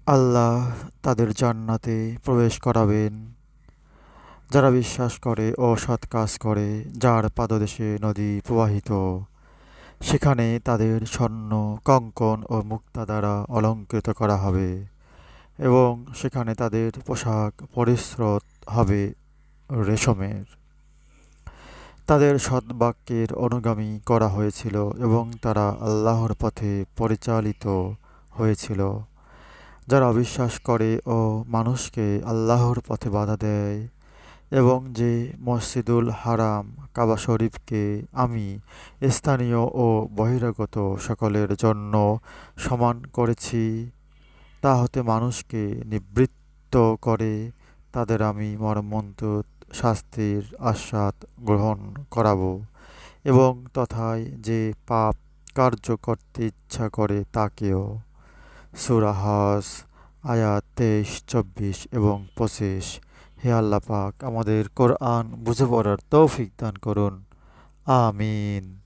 আল্লাহ তাদের জান্নাতে প্রবেশ করাবেন, যারা বিশ্বাস করে ও সৎ কাজ করে, যার পাদদেশে নদী প্রবাহিত। সেখানে তাদের স্বর্ণ, কঙ্কন ও মুক্তা দ্বারা অলঙ্কৃত করা হবে এবং সেখানে তাদের পোশাক পরিশ্রুত হবে রেশমের। তাদের সৎবাক্যের অনুগামী করা হয়েছিল এবং তারা আল্লাহর পথে পরিচালিত হয়েছিল। যারা অবিশ্বাস করে ও মানুষকে আল্লাহর পথে বাধা দেয় এবং যে মসজিদুল হারাম কাবা শরীফকে আমি স্থানীয় ও বহিরাগত সকলের জন্য সমান করেছি, তা হতে মানুষকে নিবৃত্ত করে তাদের আমি মর্মন্তুদ শাস্তির আস্বাদ গ্রহণ করাবো এবং তথায় যে পাপ কার্য করতে ইচ্ছা করে তাকেও। সূরা হজ আয়াত ২৩, ২৪ এবং ২৫। হে আল্লাহ পাক আমাদের কোরআন বুঝে পড়ার তৌফিক দান করুন। আমিন।